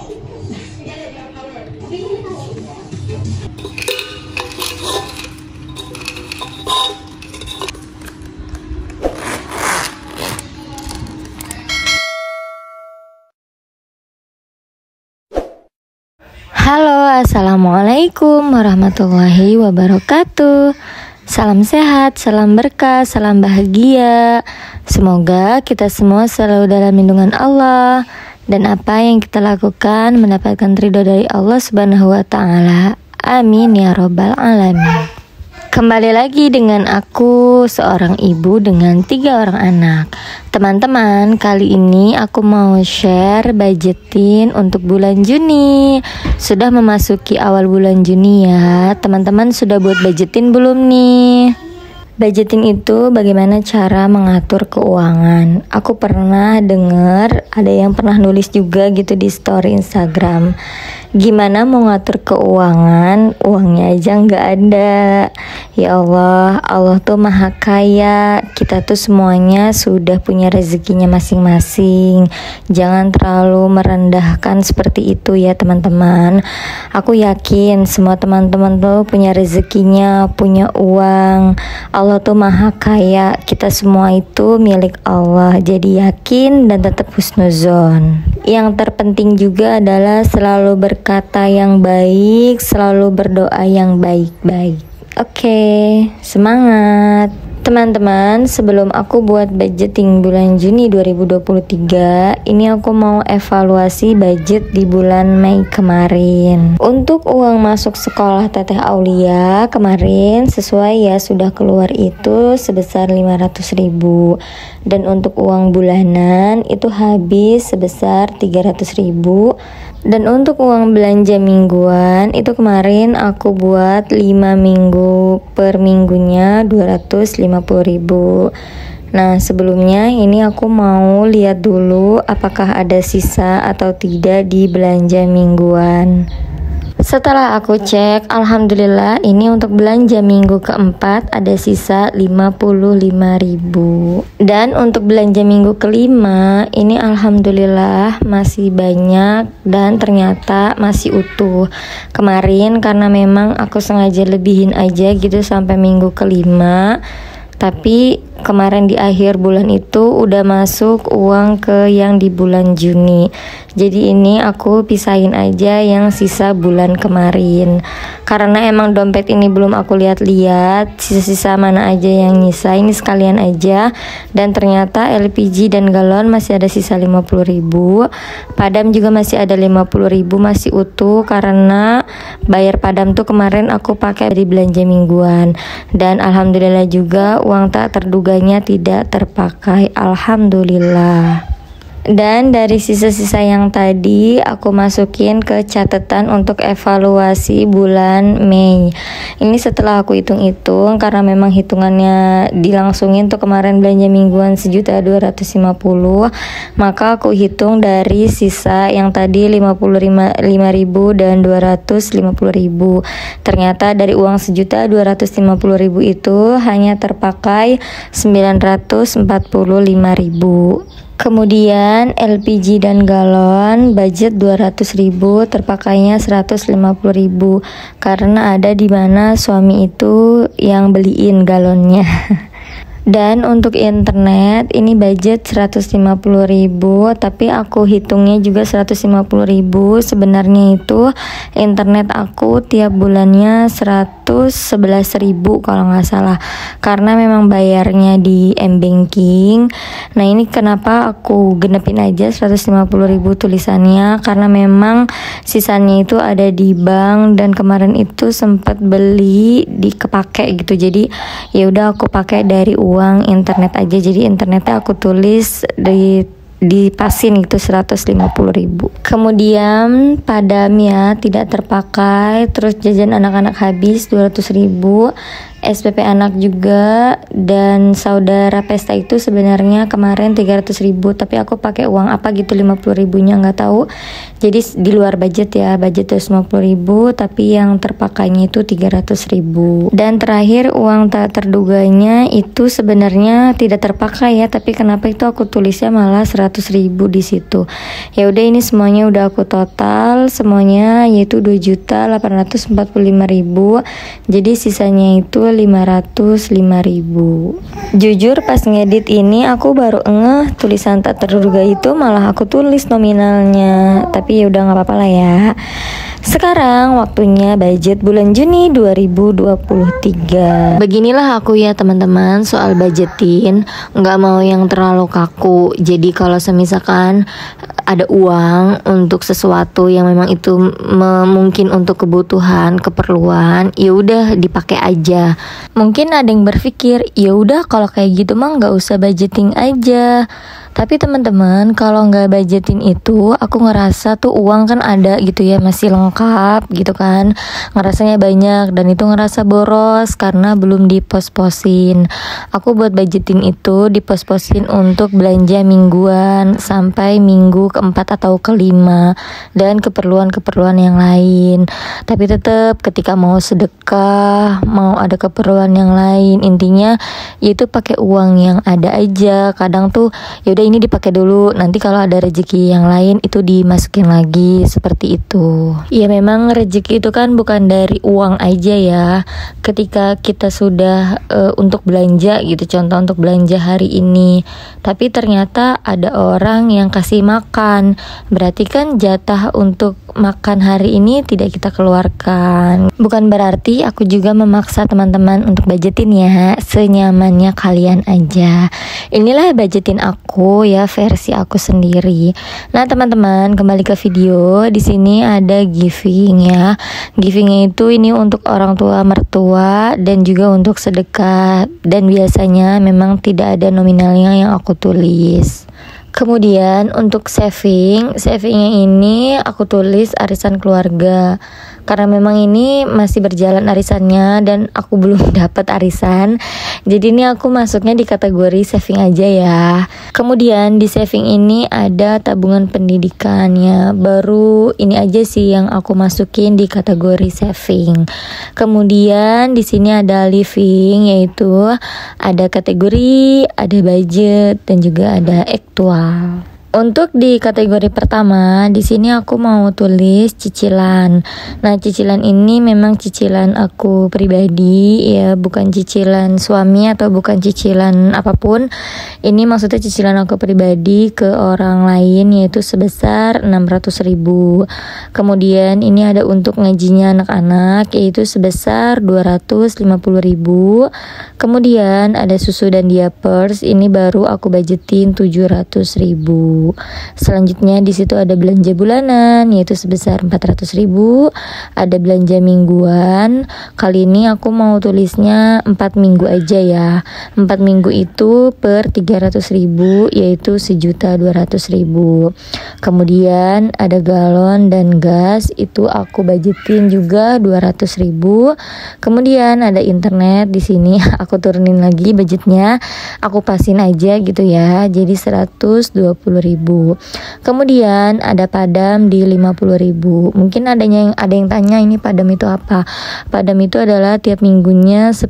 Halo, assalamualaikum warahmatullahi wabarakatuh. Salam sehat, salam berkah, salam bahagia. Semoga kita semua selalu dalam lindungan Allah, dan apa yang kita lakukan mendapatkan ridho dari Allah Subhanahu wa Ta'ala. Amin ya Robbal Alamin. Kembali lagi dengan aku, seorang ibu dengan 3 orang anak. Teman-teman, kali ini aku mau share budgetin untuk bulan Juni. Sudah memasuki awal bulan Juni ya. Teman-teman sudah buat budgetin belum nih? Budgeting itu bagaimana cara mengatur keuangan. Aku pernah dengar, ada yang pernah nulis juga gitu di story Instagram. Gimana mau ngatur keuangan, uangnya aja nggak ada. Ya Allah, Allah tuh maha kaya. Kita tuh semuanya sudah punya rezekinya masing-masing. Jangan terlalu merendahkan seperti itu ya teman-teman. Aku yakin semua teman-teman tuh punya rezekinya, punya uang. Allah tuh maha kaya. Kita semua itu milik Allah. Jadi yakin dan tetap husnuzon. Yang terpenting juga adalah selalu berkata yang baik, selalu berdoa yang baik-baik. Oke, semangat teman-teman. Sebelum aku buat budgeting bulan Juni 2023, ini aku mau evaluasi budget di bulan Mei kemarin. Untuk uang masuk sekolah Teteh Aulia kemarin sesuai ya, sudah keluar itu sebesar 500.000. Dan untuk uang bulanan itu habis sebesar 300.000. Dan untuk uang belanja mingguan itu kemarin aku buat 5 minggu, per minggunya 250.000. Nah sebelumnya ini aku mau lihat dulu apakah ada sisa atau tidak di belanja mingguan. Setelah aku cek, alhamdulillah ini untuk belanja minggu keempat ada sisa 55.000. Dan untuk belanja minggu kelima ini alhamdulillah masih banyak dan ternyata masih utuh. Kemarin karena memang aku sengaja lebihin aja gitu sampai minggu kelima, tapi kemarin di akhir bulan itu udah masuk uang ke yang di bulan Juni. Jadi ini aku pisahin aja yang sisa bulan kemarin. Karena emang dompet ini belum aku lihat-lihat sisa-sisa mana aja yang nyisa, ini sekalian aja. Dan ternyata LPG dan galon masih ada sisa 50.000. Padam juga masih ada 50.000, masih utuh karena bayar padam tuh kemarin aku pakai di belanja mingguan. Dan alhamdulillah juga uang tak terduganya tidak terpakai, alhamdulillah. Dan dari sisa-sisa yang tadi aku masukin ke catatan untuk evaluasi bulan Mei. Ini setelah aku hitung-hitung, karena memang hitungannya dilangsungin tuh kemarin belanja mingguan 1.250.000, maka aku hitung dari sisa yang tadi 55.000 dan 250.000. Ternyata dari uang 1.250.000 itu hanya terpakai 945.000. Kemudian LPG dan galon budget 200.000, terpakainya 150.000 karena ada di mana suami itu yang beliin galonnya. Dan untuk internet ini budget 150.000, tapi aku hitungnya juga 150.000. Sebenarnya itu internet aku tiap bulannya 111.000 kalau nggak salah, karena memang bayarnya di M-Banking. Nah ini kenapa aku genepin aja 150.000 tulisannya, karena memang sisanya itu ada di bank, dan kemarin itu sempat beli di kepake gitu. Jadi ya udah aku pakai dari uang internet aja. Jadi internetnya aku tulis dipasin itu 150.000. Kemudian padam ya tidak terpakai, terus jajan anak-anak habis 200.000, SPP anak juga, dan saudara pesta itu sebenarnya kemarin 300.000, tapi aku pakai uang apa gitu 50.000-nya nggak tahu. Jadi di luar budget ya, budget 250.000 tapi yang terpakainya itu 300.000. Dan terakhir uang tak terduganya itu sebenarnya tidak terpakai ya, tapi kenapa itu aku tulisnya malah 100.000 di situ. Ya udah, ini semuanya udah aku total semuanya yaitu 2.845.000. Jadi sisanya itu 505.000. Jujur pas ngedit ini aku baru ngeh tulisan tak terduga itu malah aku tulis nominalnya. Tapi ya udah nggak apa-apa lah ya. Sekarang waktunya budget bulan Juni 2023. Beginilah aku ya teman-teman soal budgetin, nggak mau yang terlalu kaku. Jadi kalau semisalkan ada uang untuk sesuatu yang memang itu mungkin untuk kebutuhan, keperluan, ya udah dipakai aja. Mungkin ada yang berpikir, ya udah kalau kayak gitu mah nggak usah budgeting aja. Tapi teman-teman, kalau nggak budgetin itu, aku ngerasa tuh uang kan ada gitu ya, masih lengkap gitu kan, ngerasanya banyak dan itu ngerasa boros karena belum dipos-posin. Aku buat budgetin itu dipos-posin untuk belanja mingguan sampai minggu keempat atau kelima dan keperluan-keperluan yang lain. Tapi tetap ketika mau sedekah, mau ada keperluan yang lain, intinya itu pakai uang yang ada aja. Kadang tuh ya udah ini dipakai dulu, nanti kalau ada rezeki yang lain itu dimasukin lagi, seperti itu. Ya memang rezeki itu kan bukan dari uang aja ya. Ketika kita sudah untuk belanja gitu, contoh untuk belanja hari ini, tapi ternyata ada orang yang kasih makan, berarti kan jatah untuk makan hari ini tidak kita keluarkan. Bukan berarti aku juga memaksa teman-teman untuk budgetin ya, senyamannya kalian aja. Inilah budgetin aku ya, versi aku sendiri. Nah teman-teman, kembali ke video. Di sini ada giving ya. Givingnya itu ini untuk orang tua mertua dan juga untuk sedekah. Dan biasanya memang tidak ada nominalnya yang aku tulis. Kemudian untuk savingnya ini aku tulis arisan keluarga. Karena memang ini masih berjalan arisannya dan aku belum dapat arisan, jadi ini aku masuknya di kategori saving aja ya. Kemudian di saving ini ada tabungan pendidikannya, baru ini aja sih yang aku masukin di kategori saving. Kemudian di sini ada living, yaitu ada kategori, ada budget dan juga ada aktual. Untuk di kategori pertama, di sini aku mau tulis cicilan. Nah, cicilan ini memang cicilan aku pribadi ya, bukan cicilan suami atau bukan cicilan apapun. Ini maksudnya cicilan aku pribadi ke orang lain, yaitu sebesar 600.000. Kemudian ini ada untuk ngajinya anak-anak, yaitu sebesar 250.000. Kemudian ada susu dan diapers, ini baru aku budgetin 700.000. Selanjutnya di situ ada belanja bulanan yaitu sebesar 400.000, ada belanja mingguan. Kali ini aku mau tulisnya 4 minggu aja ya. 4 minggu itu per 300.000 yaitu 1.200.000. Kemudian ada galon dan gas, itu aku budgetin juga 200.000. Kemudian ada internet, di sini aku turunin lagi budgetnya, aku pasin aja gitu ya, jadi 120.000. Kemudian ada padam di 50.000. Mungkin ada yang tanya ini padam itu apa? Padam itu adalah tiap minggunya 10.000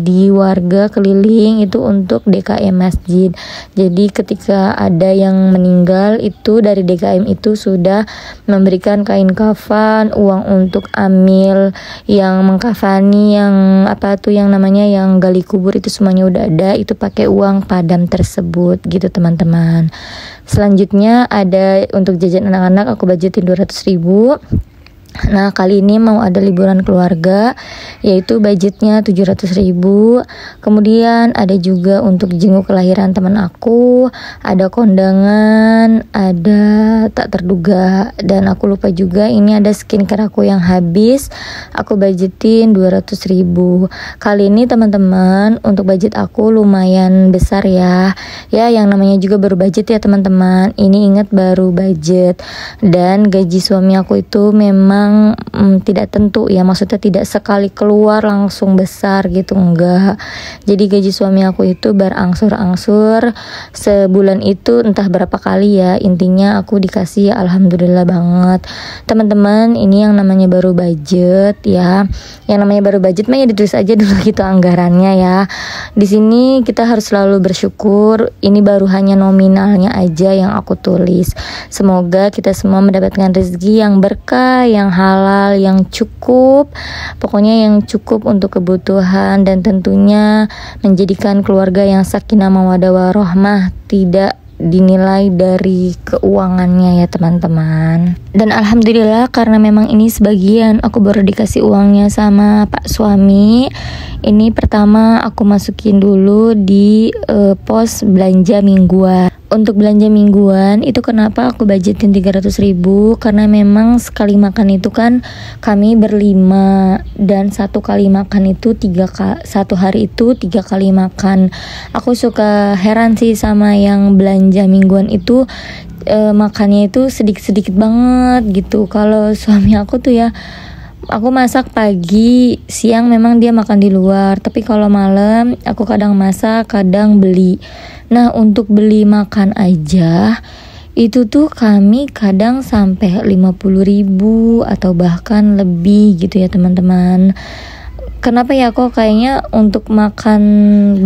di warga keliling, itu untuk DKM masjid. Jadi ketika ada yang meninggal itu dari DKM itu sudah memberikan kain kafan, uang untuk amil yang mengkafani, yang apa tuh yang namanya yang gali kubur, itu semuanya udah ada, itu pakai uang padam tersebut gitu teman-teman. Selanjutnya ada untuk jajan anak-anak, aku budgetin 200.000. Nah kali ini mau ada liburan keluarga, yaitu budgetnya 700.000. Kemudian ada juga untuk jenguk kelahiran teman aku, ada kondangan, ada tak terduga, dan aku lupa juga ini ada skincare aku yang habis, aku budgetin 200.000. Kali ini teman-teman untuk budget aku lumayan besar ya. Ya yang namanya juga baru budget ya teman-teman. Ini ingat baru budget, dan gaji suami aku itu memang yang tidak tentu ya, maksudnya tidak sekali keluar langsung besar gitu, enggak. Jadi gaji suami aku itu berangsur-angsur, sebulan itu entah berapa kali ya, intinya aku dikasih ya, alhamdulillah banget. Teman-teman, ini yang namanya baru budget ya, yang namanya baru budget mah ya ditulis aja dulu gitu anggarannya ya. Di sini kita harus selalu bersyukur, ini baru hanya nominalnya aja yang aku tulis. Semoga kita semua mendapatkan rezeki yang berkah, yang halal, yang cukup, pokoknya yang cukup untuk kebutuhan, dan tentunya menjadikan keluarga yang sakinah mawaddah warahmah, tidak dinilai dari keuangannya ya teman-teman. Dan alhamdulillah karena memang ini sebagian aku baru dikasih uangnya sama pak suami. Ini pertama aku masukin dulu di pos belanja mingguan. Untuk belanja mingguan itu kenapa aku budgetin 300.000, karena memang sekali makan itu kan kami berlima, dan satu kali makan itu satu hari itu 3 kali makan. Aku suka heran sih sama yang belanja mingguan itu makannya itu sedikit-sedikit banget gitu. Kalau suami aku tuh ya, aku masak pagi, siang memang dia makan di luar, tapi kalau malam aku kadang masak, kadang beli. Nah, untuk beli makan aja itu tuh kami kadang sampai 50.000 atau bahkan lebih gitu ya teman-teman. Kenapa ya, kok kayaknya untuk makan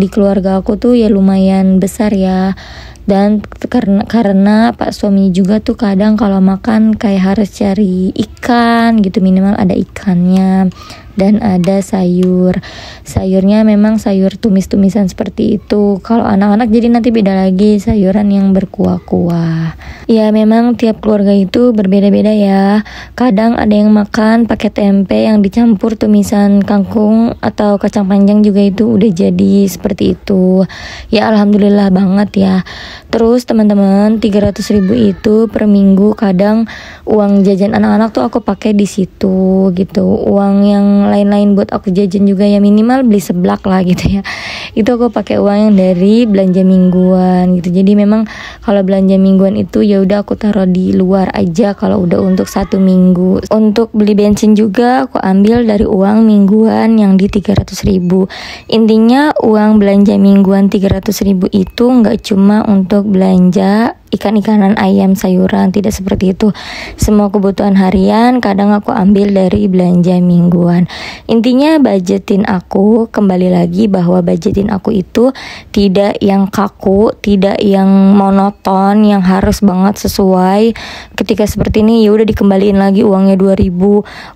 di keluarga aku tuh ya lumayan besar ya. Dan karena pak suami juga tuh kadang kalau makan kayak harus cari ikan gitu, minimal ada ikannya, dan ada sayurnya memang sayur tumis-tumisan seperti itu. Kalau anak-anak jadi nanti beda lagi, sayuran yang berkuah-kuah. Ya memang tiap keluarga itu berbeda-beda ya. Kadang ada yang makan pakai tempe yang dicampur tumisan kangkung atau kacang panjang juga, itu udah jadi seperti itu. Ya alhamdulillah banget ya. Terus teman-teman, 300.000 itu per minggu, kadang uang jajan anak-anak tuh aku pakai di situ gitu. Uang yang lain-lain buat aku jajan juga ya, minimal beli seblak lah gitu ya. Itu aku pakai uang yang dari belanja mingguan gitu. Jadi memang kalau belanja mingguan itu ya udah aku taruh di luar aja kalau udah untuk 1 minggu. Untuk beli bensin juga aku ambil dari uang mingguan yang di 300.000. Intinya uang belanja mingguan 300.000 itu nggak cuma untuk belanja ikan-ikanan, ayam, sayuran, tidak seperti itu. Semua kebutuhan harian kadang aku ambil dari belanja mingguan. Intinya budgetin aku, kembali lagi bahwa budgetin aku itu tidak yang kaku, tidak yang monoton, yang harus banget sesuai. Ketika seperti ini ya udah dikembaliin lagi uangnya 2.000,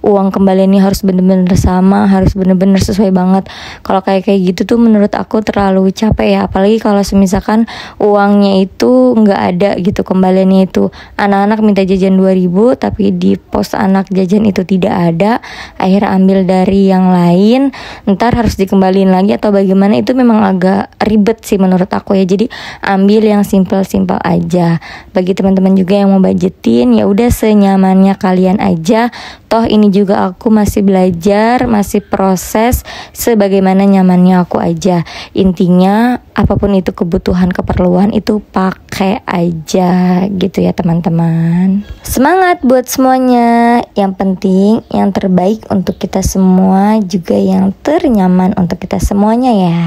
uang kembaliannya harus bener-bener sama, harus bener-bener sesuai banget. Kalau kayak gitu tuh menurut aku terlalu capek ya, apalagi kalau misalkan uangnya itu nggak ada gitu kembaliannya, itu anak-anak minta jajan 2.000 tapi di pos anak jajan itu tidak ada, akhirnya ambil dari yang lain, ntar harus dikembaliin lagi atau bagaimana, itu memang agak ribet sih menurut aku ya. Jadi ambil yang simple-simple aja. Bagi teman-teman juga yang mau budgetin, ya udah senyamannya kalian aja. Toh ini juga aku masih belajar, masih proses, sebagaimana nyamannya aku aja. Intinya apapun itu kebutuhan, keperluan itu pakai aja gitu ya teman-teman. Semangat buat semuanya. Yang penting yang terbaik untuk kita semua, juga yang ternyaman untuk kita semuanya ya.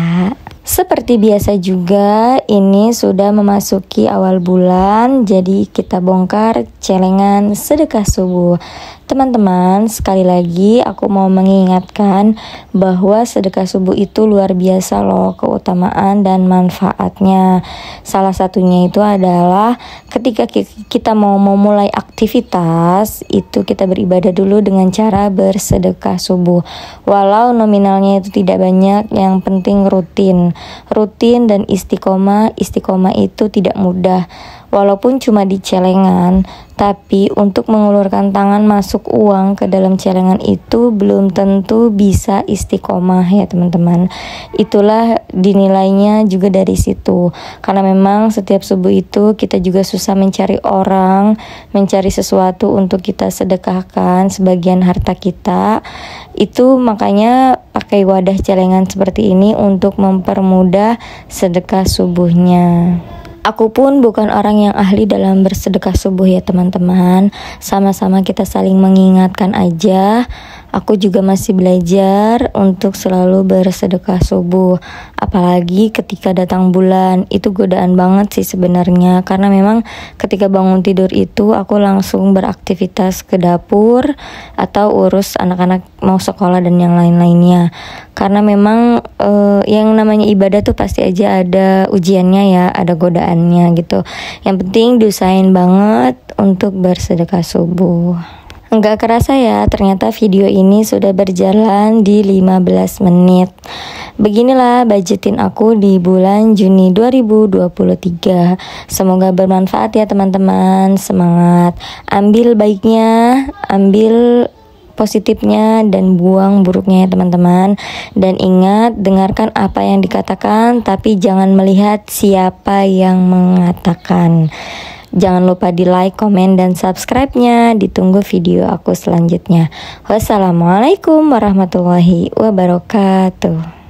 Seperti biasa juga, ini sudah memasuki awal bulan, jadi kita bongkar celengan sedekah subuh. Teman-teman, sekali lagi aku mau mengingatkan bahwa sedekah subuh itu luar biasa loh keutamaan dan manfaatnya. Salah satunya itu adalah ketika kita mau memulai aktivitas, itu kita beribadah dulu dengan cara bersedekah subuh. Walau nominalnya itu tidak banyak, yang penting rutin dan istiqomah itu tidak mudah. Walaupun cuma di celengan, tapi untuk mengulurkan tangan masuk uang ke dalam celengan itu belum tentu bisa istiqomah ya teman-teman. Itulah dinilainya juga dari situ. Karena memang setiap subuh itu kita juga susah mencari orang, mencari sesuatu untuk kita sedekahkan sebagian harta kita. Itu makanya pakai wadah celengan seperti ini untuk mempermudah sedekah subuhnya. Aku pun bukan orang yang ahli dalam bersedekah subuh ya teman-teman. Sama-sama kita saling mengingatkan aja. Aku juga masih belajar untuk selalu bersedekah subuh. Apalagi ketika datang bulan, itu godaan banget sih sebenarnya. Karena memang ketika bangun tidur itu aku langsung beraktivitas ke dapur atau urus anak-anak mau sekolah dan yang lain-lainnya. Karena memang yang namanya ibadah tuh pasti aja ada ujiannya ya, ada godaannya gitu. Yang penting diusahain banget untuk bersedekah subuh. Enggak kerasa ya, ternyata video ini sudah berjalan di 15 menit. Beginilah budgetin aku di bulan Juni 2023. Semoga bermanfaat ya teman-teman. Semangat. Ambil baiknya, ambil positifnya dan buang buruknya ya teman-teman. Dan ingat, dengarkan apa yang dikatakan, tapi jangan melihat siapa yang mengatakan. Jangan lupa di like, komen, dan subscribe-nya. Ditunggu video aku selanjutnya. Wassalamualaikum warahmatullahi wabarakatuh.